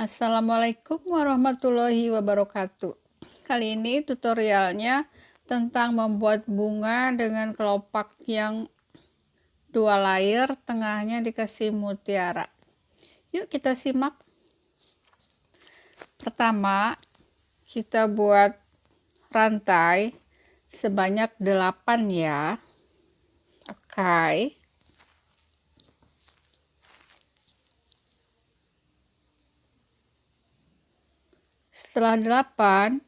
Assalamualaikum warahmatullahi wabarakatuh. Kali ini tutorialnya tentang membuat bunga dengan kelopak yang 2 layer, tengahnya dikasih mutiara. Yuk kita simak. Pertama, kita buat rantai sebanyak 8 ya. Oke. Setelah 8,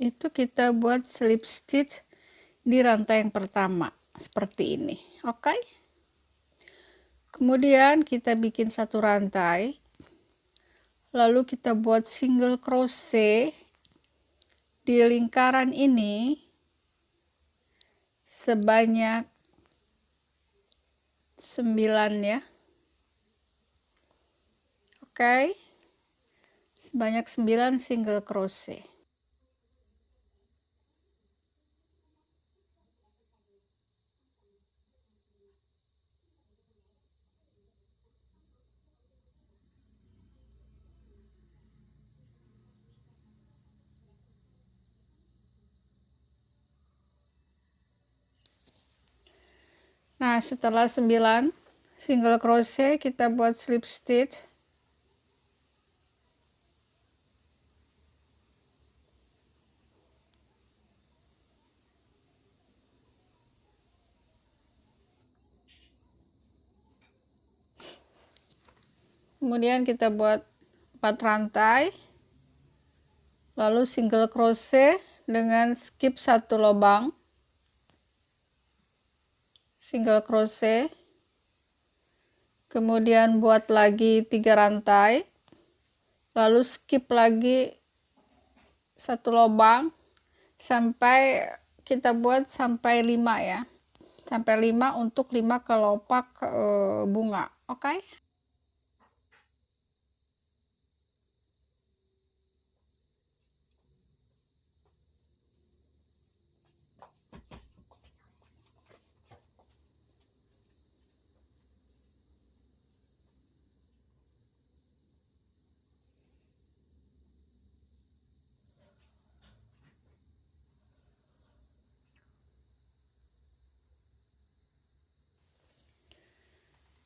itu kita buat slip stitch di rantai yang pertama seperti ini. Oke. Kemudian kita bikin satu rantai, lalu kita buat single crochet di lingkaran ini sebanyak 9 ya. Oke. Sebanyak 9 single crochet. Nah, setelah 9 single crochet, kita buat slip stitch. Kemudian kita buat 4 rantai, lalu single crochet dengan skip 1 lubang, single crochet, kemudian buat lagi 3 rantai, lalu skip lagi 1 lubang sampai kita buat sampai 5 ya, sampai 5 untuk 5 kelopak bunga. Oke.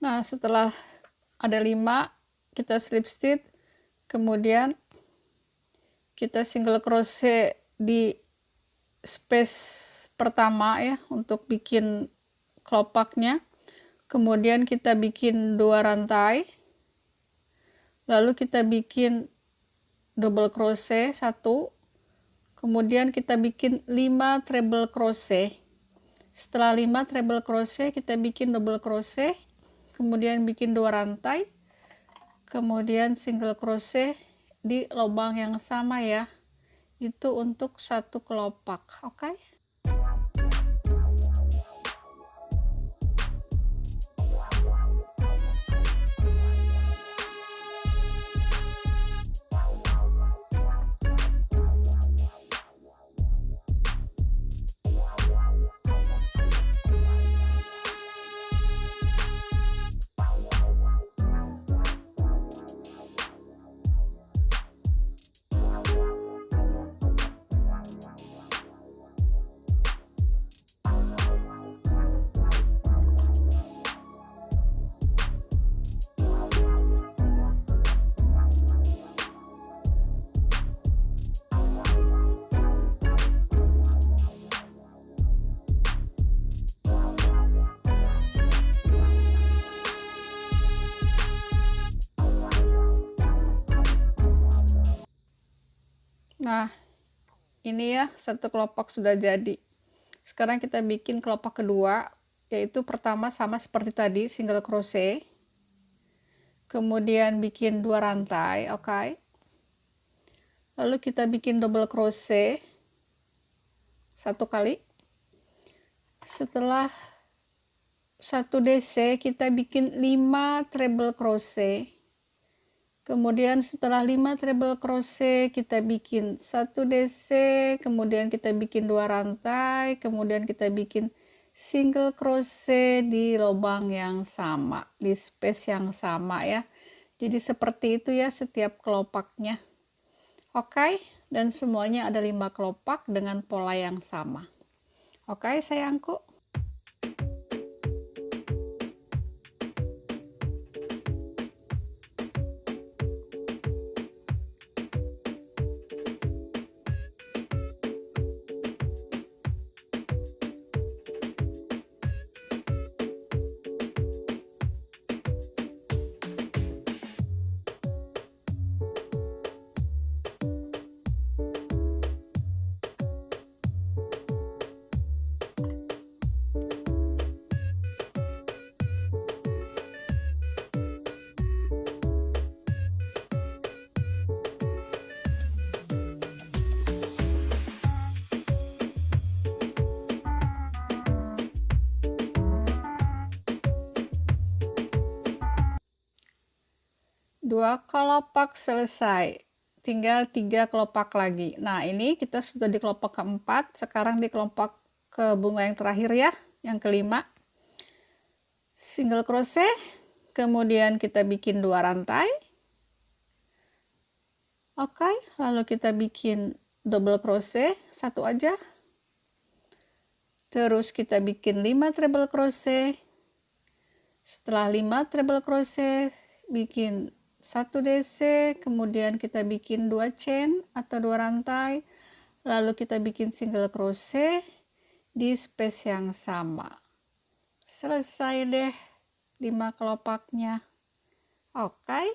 Nah, setelah ada 5, kita slip stitch, kemudian kita single crochet di space pertama ya untuk bikin kelopaknya. Kemudian kita bikin 2 rantai, lalu kita bikin double crochet 1, kemudian kita bikin 5 treble crochet. Setelah 5 treble crochet, kita bikin double crochet, kemudian bikin 2 rantai, kemudian single crochet di lubang yang sama ya, itu untuk 1 kelopak. Oke. Nah, ini ya, 1 kelopak sudah jadi. Sekarang kita bikin kelopak kedua, yaitu pertama sama seperti tadi, single crochet, kemudian bikin 2 rantai. Oke. Lalu kita bikin double crochet 1 kali. Setelah 1 DC, kita bikin 5 treble crochet. Kemudian setelah 5 treble crochet, kita bikin 1 DC, kemudian kita bikin 2 rantai, kemudian kita bikin single crochet di lubang yang sama, di space yang sama ya. Jadi seperti itu ya setiap kelopaknya. Oke, dan semuanya ada 5 kelopak dengan pola yang sama. Oke, sayangku. Dua kelopak selesai, tinggal 3 kelopak lagi. Nah, ini kita sudah di kelopak keempat, sekarang di kelopak ke bunga yang terakhir ya, yang kelima. Single crochet, kemudian kita bikin 2 rantai. Oke, lalu kita bikin double crochet, satu aja. Terus kita bikin 5 treble crochet. Setelah 5 treble crochet, bikin 1 DC, kemudian kita bikin 2 chain atau 2 rantai, lalu kita bikin single crochet di space yang sama. Selesai deh 5 kelopaknya. Oke.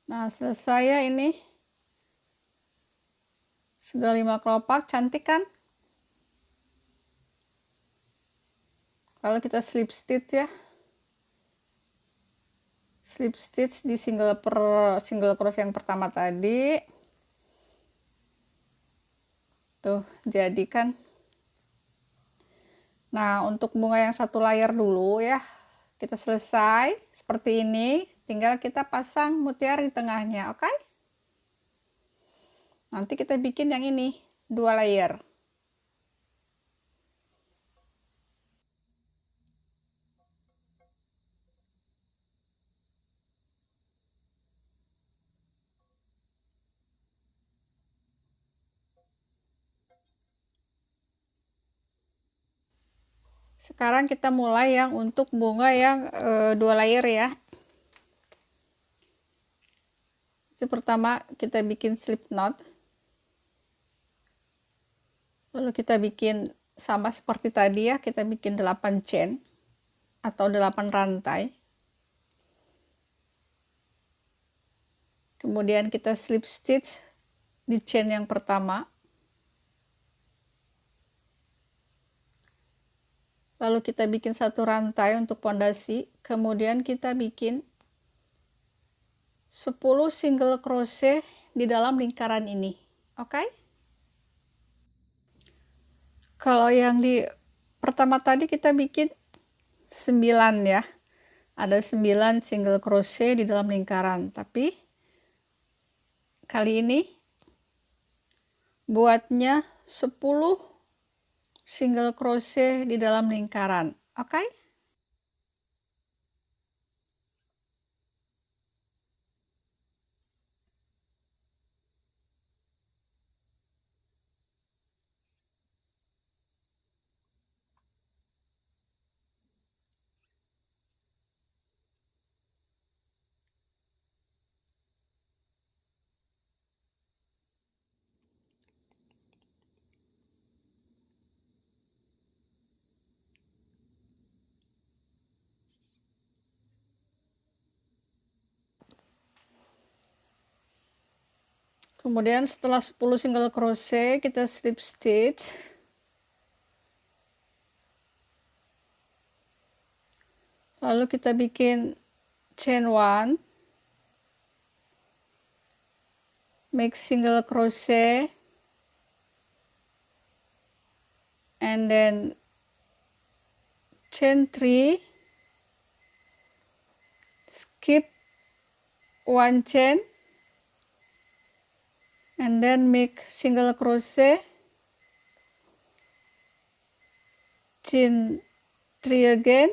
Nah, selesai ya ini. Sudah 5 kelopak, cantik kan? Lalu kita slip stitch ya. Slip stitch di single crochet yang pertama tadi. Tuh, jadi kan. Nah, untuk bunga yang satu layer dulu ya. Kita selesai seperti ini. Tinggal kita pasang mutiara di tengahnya, oke? Nanti kita bikin yang ini, 2 layer. Sekarang kita mulai yang untuk bunga yang 2 layer ya. Pertama kita bikin slip knot, lalu kita bikin sama seperti tadi ya, kita bikin 8 chain atau 8 rantai, kemudian kita slip stitch di chain yang pertama, lalu kita bikin 1 rantai untuk pondasi, kemudian kita bikin 10 single crochet di dalam lingkaran ini, oke? Kalau yang di pertama tadi kita bikin 9 ya, ada 9 single crochet di dalam lingkaran, tapi kali ini buatnya 10 single crochet di dalam lingkaran, oke? Kemudian setelah 10 single crochet kita slip stitch. Lalu kita bikin chain 1, make single crochet, and then chain 3, skip 1 chain, and then make single crochet, chain 3 again,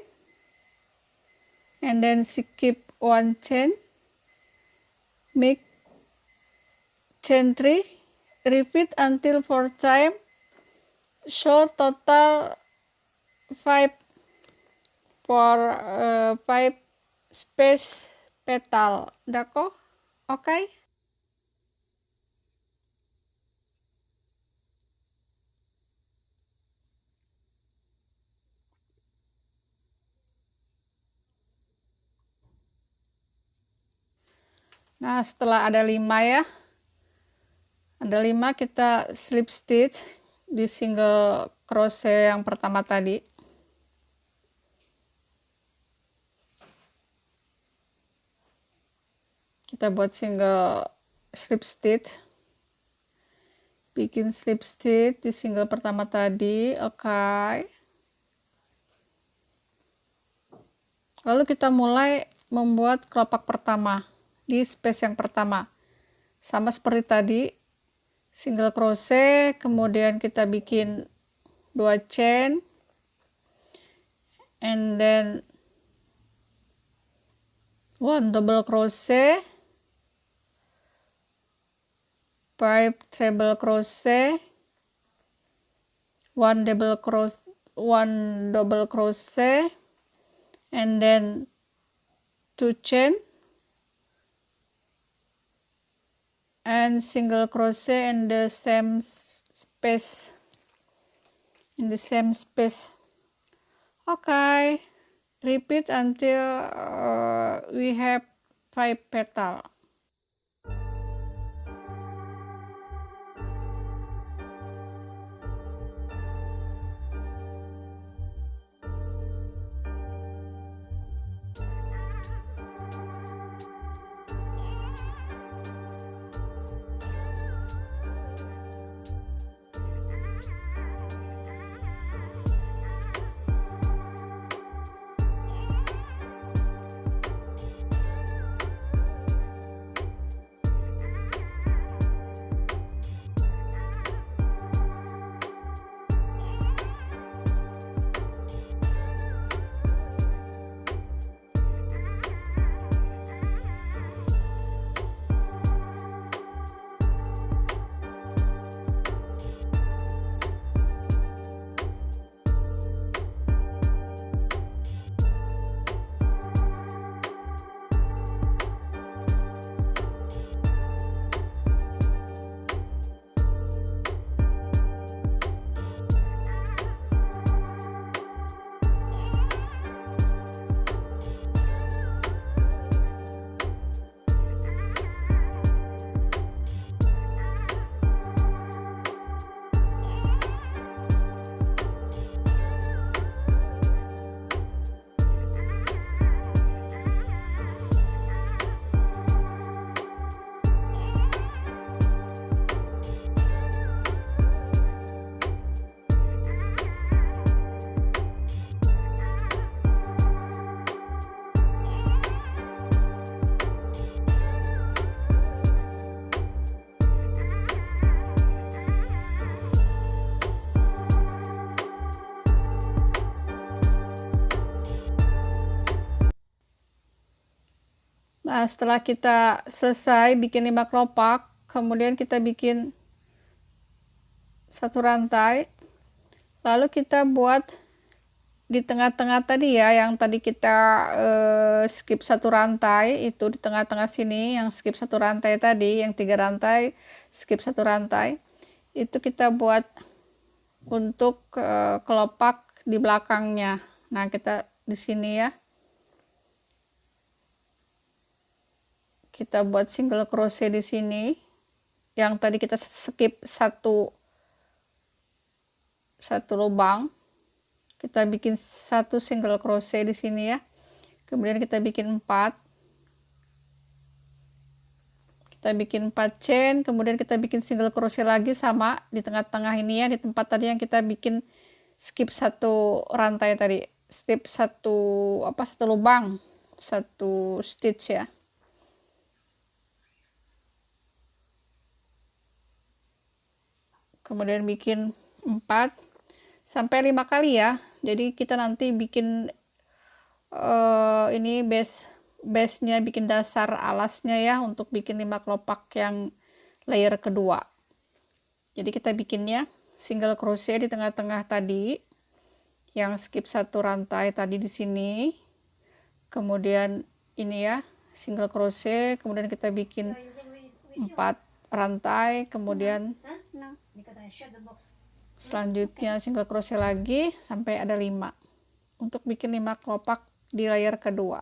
and then skip 1 chain, make chain 3, repeat until 4 times, so total 5 space petal. D'accord? Okay? Nah, setelah ada 5 ya, ada 5 kita slip stitch di single crochet yang pertama tadi. Kita buat single slip stitch, bikin slip stitch di single pertama tadi. Oke. Lalu kita mulai membuat kelopak pertama di space yang pertama, sama seperti tadi, single crochet, kemudian kita bikin 2 chain, and then 1 double crochet, 5 treble crochet, 1 double crochet, and then 2 chain, and single crochet in the same space, Okay, repeat until we have 5 petal. Nah, setelah kita selesai bikin 5 kelopak, kemudian kita bikin 1 rantai, lalu kita buat di tengah-tengah tadi ya, yang tadi kita skip 1 rantai, itu di tengah-tengah sini yang skip 1 rantai tadi, yang 3 rantai skip 1 rantai, itu kita buat untuk kelopak di belakangnya. Nah, kita di sini ya, kita buat single crochet di sini, yang tadi kita skip satu lubang, kita bikin 1 single crochet di sini ya. Kemudian kita bikin 4. Kita bikin 4 chain, kemudian kita bikin single crochet lagi sama di tengah-tengah ini ya, di tempat tadi yang kita bikin skip satu rantai tadi, skip satu lubang, satu stitch ya. Kemudian bikin 4 sampai 5 kali ya. Jadi kita nanti bikin ini base-nya, bikin dasar alasnya ya, untuk bikin 5 kelopak yang layer kedua. Jadi kita bikinnya single crochet di tengah-tengah tadi yang skip satu rantai tadi di sini, kemudian ini ya single crochet, kemudian kita bikin 4 rantai, kemudian selanjutnya single crochet lagi sampai ada 5 untuk bikin 5 kelopak di layer kedua.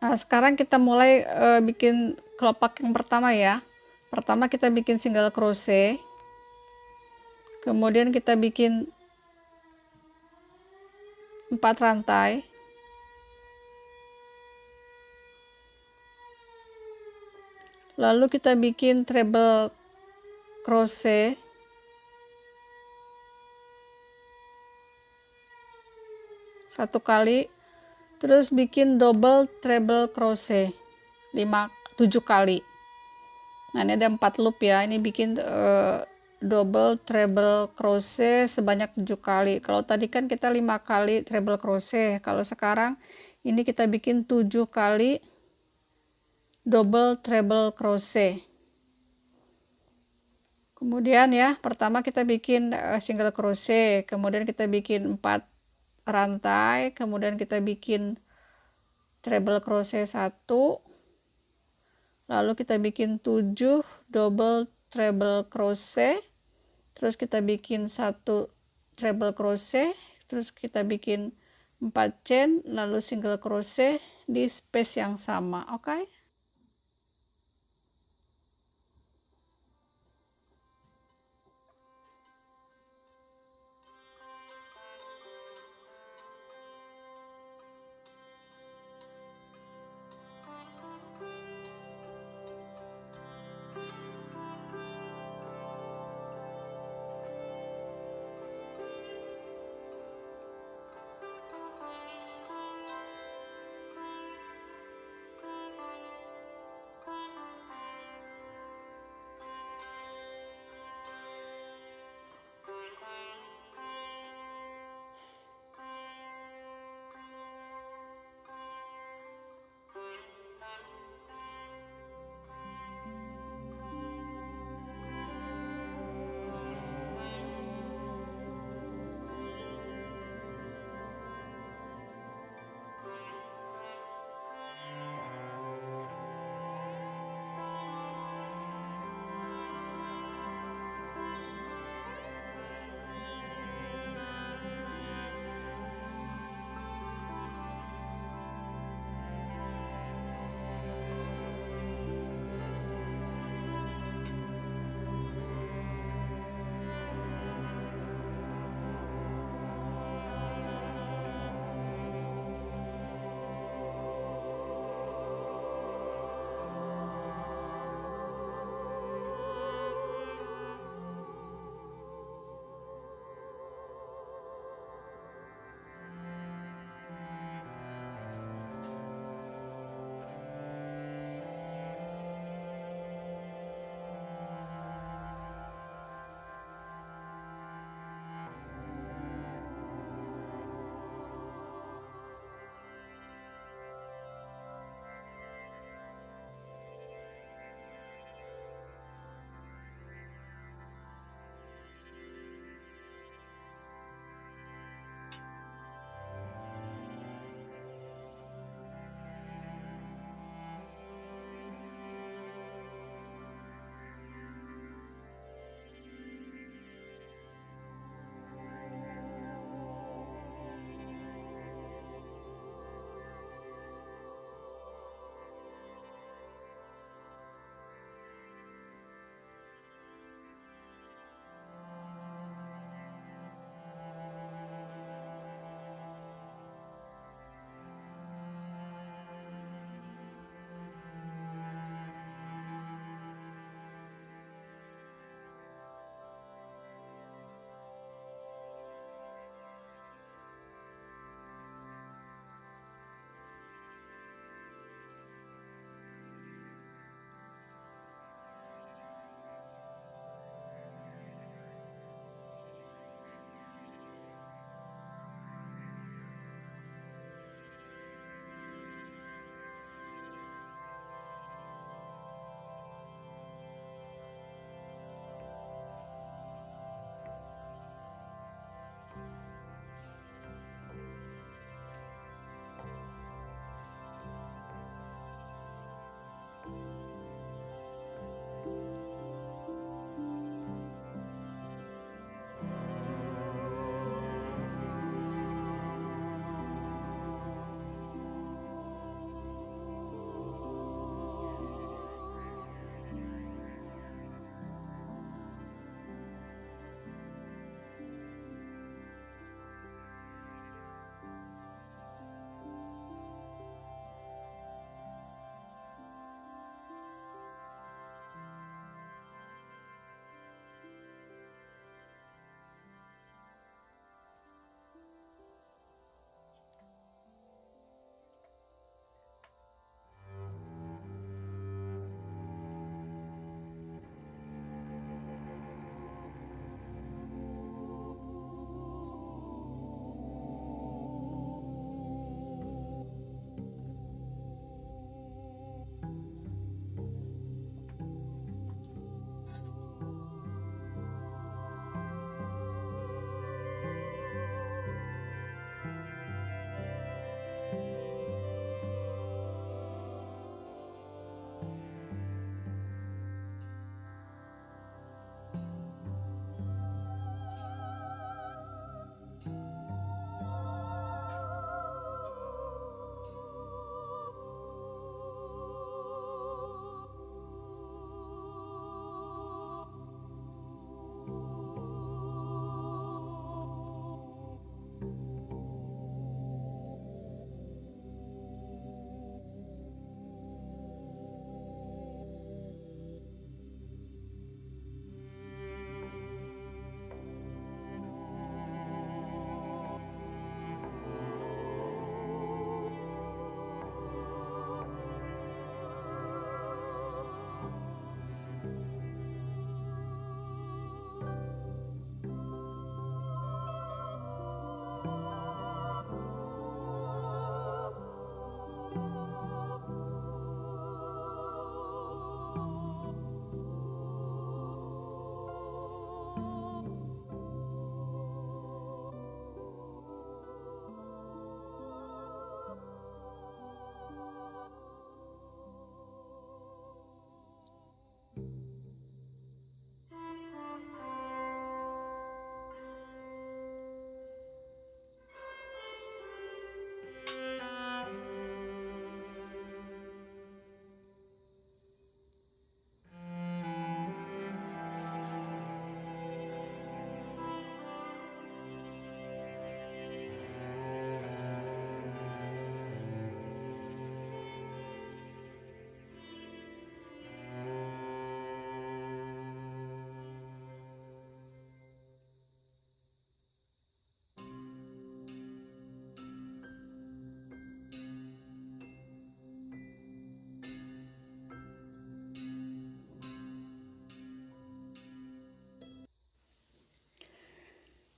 Nah, sekarang kita mulai bikin kelopak yang pertama ya. Pertama kita bikin single crochet, kemudian kita bikin 4 rantai, lalu kita bikin treble crochet, satu kali, terus bikin double treble crochet 7 kali. Nah, ini ada 4 loop ya, ini bikin double treble crochet sebanyak 7 kali. Kalau tadi kan kita 5 kali treble crochet, kalau sekarang ini kita bikin 7 kali double treble crochet. Kemudian ya, pertama kita bikin single crochet, kemudian kita bikin 4 rantai, kemudian kita bikin treble crochet 1, lalu kita bikin 7 double treble crochet, terus kita bikin 1 treble crochet, terus kita bikin 4 chain, lalu single crochet di space yang sama. Oke?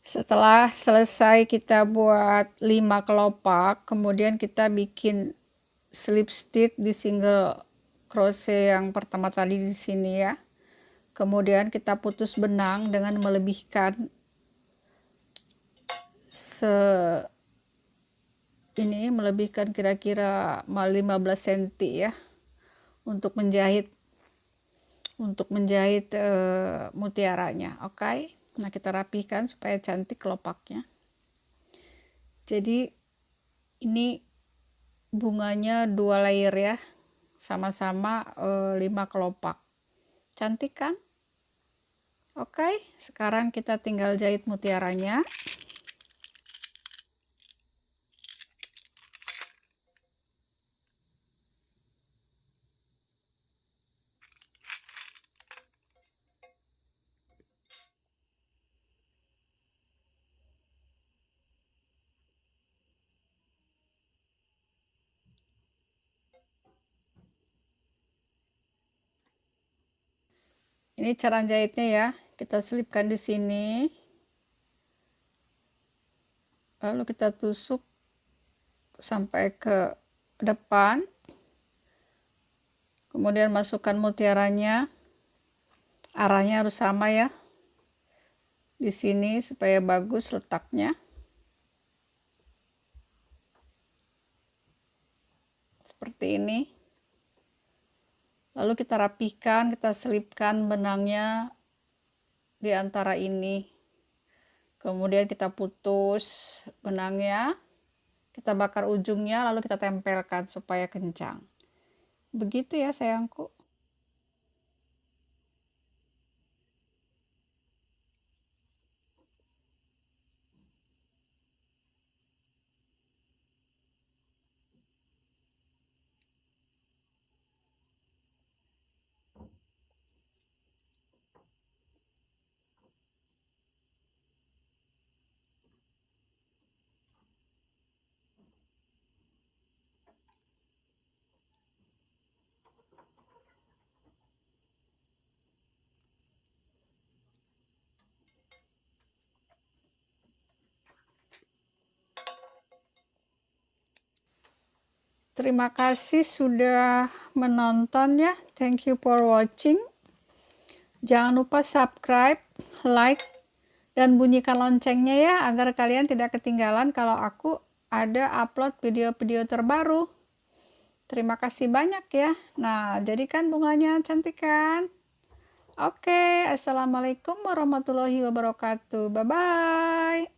Setelah selesai kita buat 5 kelopak, kemudian kita bikin slip stitch di single crochet yang pertama tadi di sini ya. Kemudian kita putus benang dengan melebihkan melebihkan kira-kira 15 cm ya, untuk menjahit mutiaranya. Oke. Nah, kita rapihkan supaya cantik kelopaknya. Jadi ini bunganya 2 layer ya, sama-sama 5 kelopak. Cantik kan? Oke, sekarang kita tinggal jahit mutiaranya. Ini cara jahitnya ya. Kita selipkan di sini. Lalu kita tusuk sampai ke depan. Kemudian masukkan mutiaranya. Arahnya harus sama ya. Di sini supaya bagus letaknya. Seperti ini. Lalu kita rapihkan, kita selipkan benangnya di antara ini. Kemudian kita putus benangnya, kita bakar ujungnya, lalu kita tempelkan supaya kencang. Begitu ya sayangku. Terima kasih sudah menonton ya. Thank you for watching. Jangan lupa subscribe, like, dan bunyikan loncengnya ya, agar kalian tidak ketinggalan kalau aku ada upload video-video terbaru. Terima kasih banyak ya. Nah, jadikan bunganya cantik kan? Oke, assalamualaikum warahmatullahi wabarakatuh. Bye-bye.